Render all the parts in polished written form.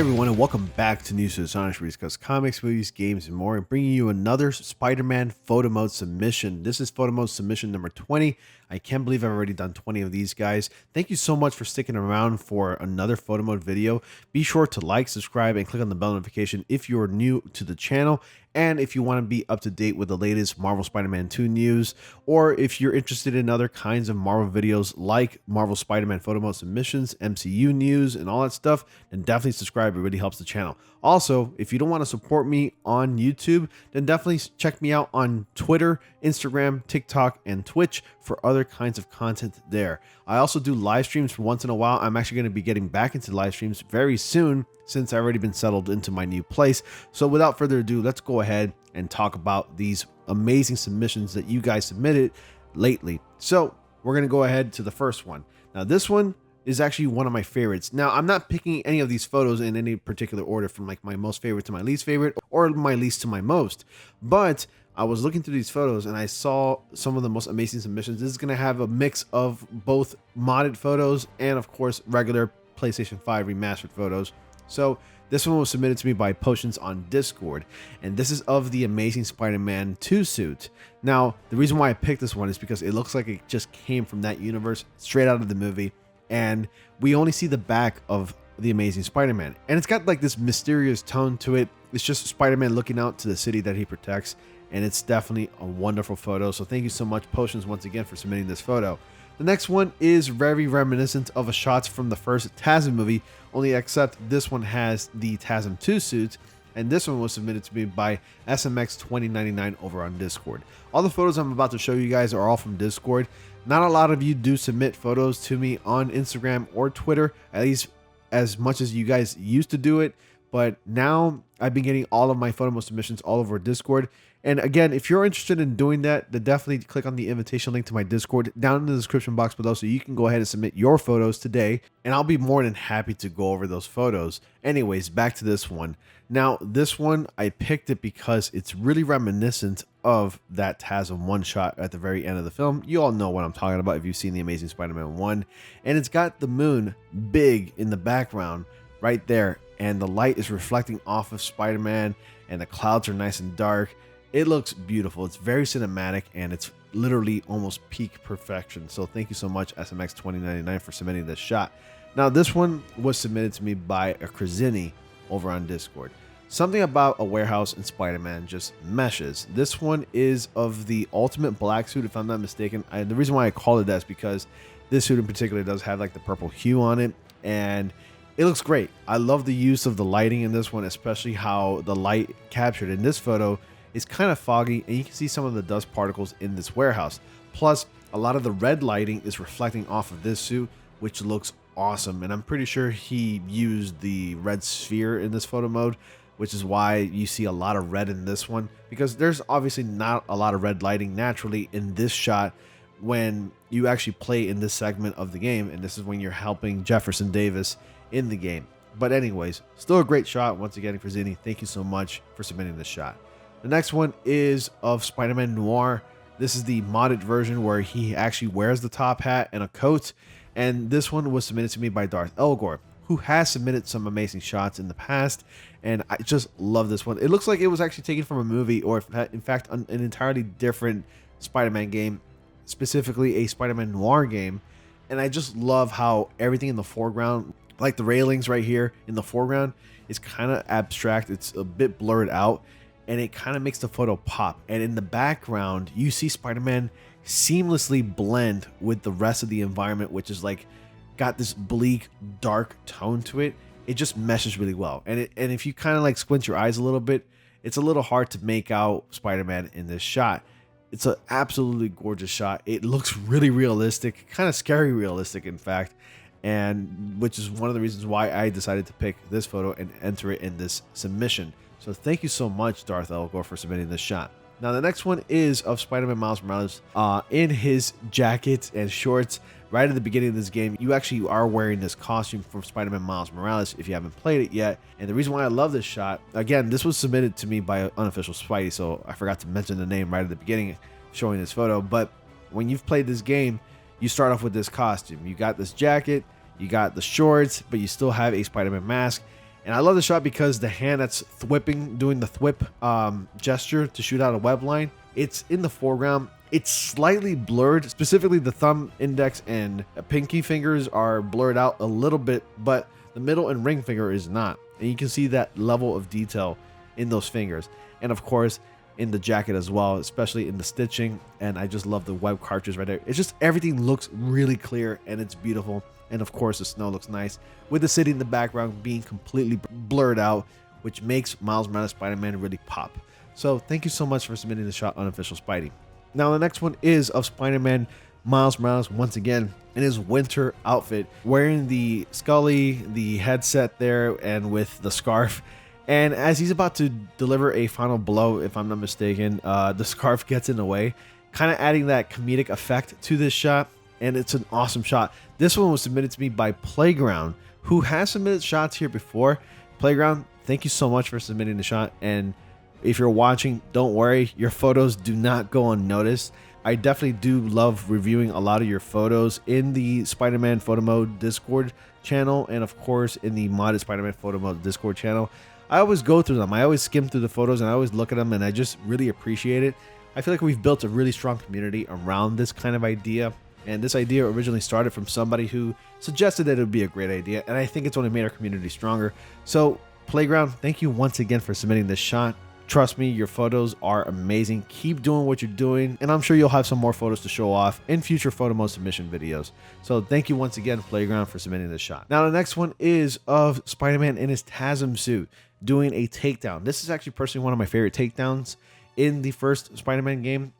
everyone, and welcome back to News to the Sonic, where we discuss comics, movies, games, and more, and bringing you another Spider-Man photo mode submission. This is photo mode submission number 20. I can't believe I've already done 20 of these, guys. Thank you so much for sticking around for another photo mode video. Be sure to like, subscribe, and click on the bell notification if you're new to the channel, and if you want to be up to date with the latest Marvel Spider-Man 2 news, or if you're interested in other kinds of Marvel videos like Marvel Spider-Man photo mode submissions, MCU news, and all that stuff, then definitely subscribe. It really helps the channel. Also, if you don't want to support me on YouTube, then definitely check me out on Twitter, Instagram, TikTok, and Twitch for other kinds of content there. I also do live streams for once in a while. I'm actually going to be getting back into live streams very soon since I've already been settled into my new place. So without further ado, let's go ahead and talk about these amazing submissions that you guys submitted lately. So we're going to go ahead to the first one. Now this one is actually one of my favorites. Now I'm not picking any of these photos in any particular order from like my most favorite to my least favorite or my least to my most, but I was looking through these photos and I saw some of the most amazing submissions. This is going to have a mix of both modded photos and of course regular PlayStation 5 remastered photos. So this one was submitted to me by Potions on Discord, and this is of the Amazing Spider-Man 2 suit. Now the reason why I picked this one is because it looks like it just came from that universe straight out of the movie, and we only see the back of the Amazing Spider-Man, and it's got like this mysterious tone to it. It's just Spider-Man looking out to the city that he protects, and it's definitely a wonderful photo. So thank you so much, Potions, once again for submitting this photo. The next one is very reminiscent of a shots from the first TASM movie, only except this one has the TASM 2 suit, and this one was submitted to me by SMX2099 over on Discord. All the photos I'm about to show you guys are all from Discord. Not a lot of you do submit photos to me on Instagram or Twitter, at least as much as you guys used to do it, but now I've been getting all of my photo mode submissions all over Discord. And again, if you're interested in doing that, then definitely click on the invitation link to my Discord down in the description box below so you can go ahead and submit your photos today, and I'll be more than happy to go over those photos. Anyways, back to this one. Now, this one, I picked it because it's really reminiscent of that TASM one shot at the very end of the film. You all know what I'm talking about if you've seen The Amazing Spider-Man 1. And it's got the moon big in the background right there, and the light is reflecting off of Spider-Man, and the clouds are nice and dark. It looks beautiful. It's very cinematic, and it's literally almost peak perfection. So thank you so much, SMX2099, for submitting this shot. Now, this one was submitted to me by a CRIZINY over on Discord. Something about a warehouse in Spider-Man just meshes. This one is of the Ultimate Black suit, if I'm not mistaken. The reason why I call it that is because this suit in particular does have like the purple hue on it, and it looks great. I love the use of the lighting in this one, especially how the light captured in this photo is kind of foggy, and you can see some of the dust particles in this warehouse. Plus, a lot of the red lighting is reflecting off of this suit, which looks awesome. And I'm pretty sure he used the red sphere in this photo mode, which is why you see a lot of red in this one, because there's obviously not a lot of red lighting naturally in this shot when you actually play in this segment of the game, and this is when you're helping Jefferson Davis in the game. But anyways, still a great shot. Once again, CRIZINY, thank you so much for submitting this shot. The next one is of Spider-Man Noir. This is the modded version where he actually wears the top hat and a coat, and this one was submitted to me by DARTH, who has submitted some amazing shots in the past, and I just love this one. It looks like it was actually taken from a movie, or in fact an entirely different Spider-Man game, specifically a Spider-Man Noir game, and I just love how everything in the foreground, like the railings right here in the foreground, is kind of abstract. It's a bit blurred out, and it kind of makes the photo pop. And in the background, you see Spider-Man seamlessly blend with the rest of the environment, which is like got this bleak, dark tone to it. It just meshes really well. And if you kind of like squint your eyes a little bit, it's a little hard to make out Spider-Man in this shot. It's an absolutely gorgeous shot. It looks really realistic, kind of scary realistic, in fact, and which is one of the reasons why I decided to pick this photo and enter it in this submission. So thank you so much, DARTH, for submitting this shot. Now, the next one is of Spider-Man Miles Morales in his jacket and shorts. Right at the beginning of this game, you actually are wearing this costume from Spider-Man Miles Morales if you haven't played it yet. And the reason why I love this shot, again, this was submitted to me by Unofficial Spidey, so I forgot to mention the name right at the beginning showing this photo. But when you've played this game, you start off with this costume. You got this jacket, you got the shorts, but you still have a Spider-Man mask. And I love the shot because the hand that's thwipping, doing the thwip gesture to shoot out a web line, it's in the foreground. It's slightly blurred, specifically the thumb, index, and pinky fingers are blurred out a little bit, but the middle and ring finger is not. And you can see that level of detail in those fingers. And of course, in the jacket as well, especially in the stitching. And I just love the web cartridge right there. It's just everything looks really clear and it's beautiful. And of course, the snow looks nice with the city in the background being completely blurred out, which makes Miles Morales Spider-Man really pop. So thank you so much for submitting the shot, Unofficial Spidey. Now the next one is of Spider-Man Miles Morales once again in his winter outfit, wearing the Scully, the headset there, and with the scarf. And as he's about to deliver a final blow, if I'm not mistaken, the scarf gets in the way, kind of adding that comedic effect to this shot. And it's an awesome shot. This one was submitted to me by Playground, who has submitted shots here before. Playground, thank you so much for submitting the shot. And if you're watching, don't worry, your photos do not go unnoticed. I definitely do love reviewing a lot of your photos in the Spider-Man Photo Mode Discord channel, and of course in the modded Spider-Man Photo Mode Discord channel. I always go through them. I always skim through the photos and I always look at them, and I just really appreciate it. I feel like we've built a really strong community around this kind of idea. And this idea originally started from somebody who suggested that it would be a great idea, and I think it's only made our community stronger. So Playground, thank you once again for submitting this shot. Trust me, your photos are amazing. Keep doing what you're doing, and I'm sure you'll have some more photos to show off in future photo mode submission videos. So thank you once again, Playground, for submitting this shot. Now the next one is of Spider-Man in his TASM suit doing a takedown. This is actually personally one of my favorite takedowns in the first Spider-Man game.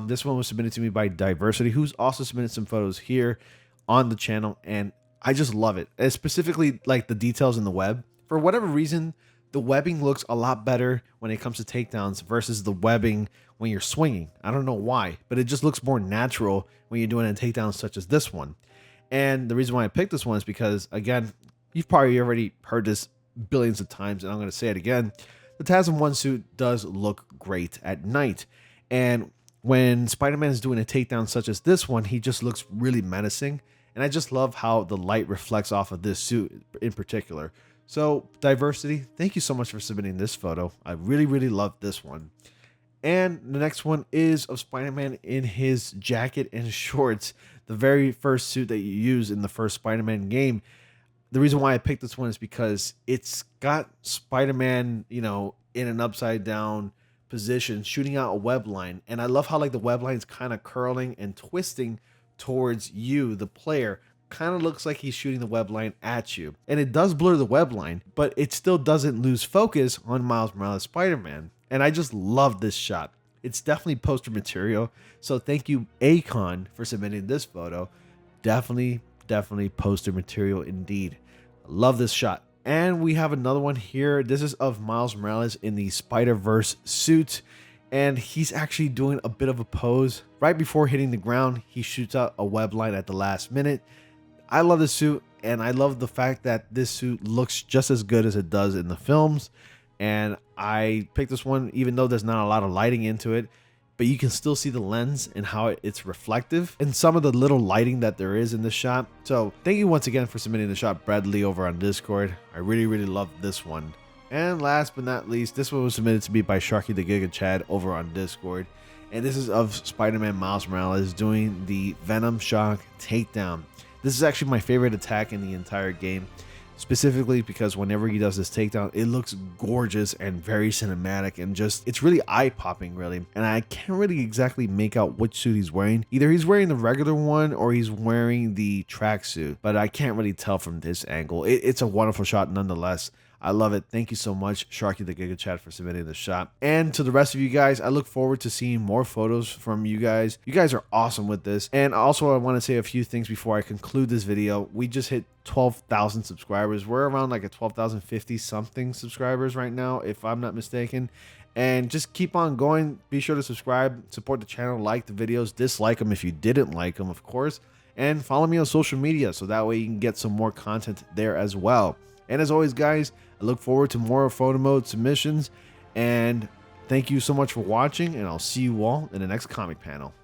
This one was submitted to me by Diversity, who's also submitted some photos here on the channel, and I just love it. And specifically, like the details in the web. For whatever reason, the webbing looks a lot better when it comes to takedowns versus the webbing when you're swinging. I don't know why, but it just looks more natural when you're doing a takedown such as this one. And the reason why I picked this one is because, again, you've probably already heard this billions of times, and I'm going to say it again. The TASM 1 suit does look great at night. And when Spider-Man is doing a takedown such as this one, he just looks really menacing. And I just love how the light reflects off of this suit in particular. So Diversity, thank you so much for submitting this photo. I really, really love this one. And the next one is of Spider-Man in his jacket and shorts, the very first suit that you use in the first Spider-Man game. The reason why I picked this one is because it's got Spider-Man, you know, in an upside down position, shooting out a web line. And I love how like the web line's kind of curling and twisting towards you, the player. Kind of looks like he's shooting the web line at you. And it does blur the web line, but it still doesn't lose focus on Miles Morales Spider-Man. And I just love this shot. It's definitely poster material. So thank you, ACON, for submitting this photo. Definitely poster material indeed. I love this shot. And we have another one here. This is of Miles Morales in the Spider-Verse suit. And he's actually doing a bit of a pose. Right before hitting the ground, he shoots out a web line at the last minute. I love this suit, and I love the fact that this suit looks just as good as it does in the films. And I picked this one even though there's not a lot of lighting into it, but you can still see the lens and how it's reflective and some of the little lighting that there is in this shot. So thank you once again for submitting the shot, Bradley, over on Discord. I really love this one. And last but not least, this one was submitted to me by SHARKEY the GIGA over on Discord. And this is of Spider-Man Miles Morales doing the Venom Shock takedown. This is actually my favorite attack in the entire game, specifically because whenever he does this takedown, it looks gorgeous and very cinematic, and just, it's really eye-popping, really. And I can't really exactly make out which suit he's wearing. Either he's wearing the regular one or he's wearing the tracksuit, but I can't really tell from this angle. It's a wonderful shot nonetheless. I love it. Thank you so much, SHARKEY the GIGA for submitting the shot. And to the rest of you guys, I look forward to seeing more photos from you guys. You guys are awesome with this. And also, I want to say a few things before I conclude this video. We just hit 12,000 subscribers. We're around like a 12,050 something subscribers right now, if I'm not mistaken. And just keep on going. Be sure to subscribe, support the channel, like the videos, dislike them if you didn't like them, of course. And follow me on social media so that way you can get some more content there as well. And as always, guys, I look forward to more photo mode submissions. And thank you so much for watching, and I'll see you all in the next comic panel.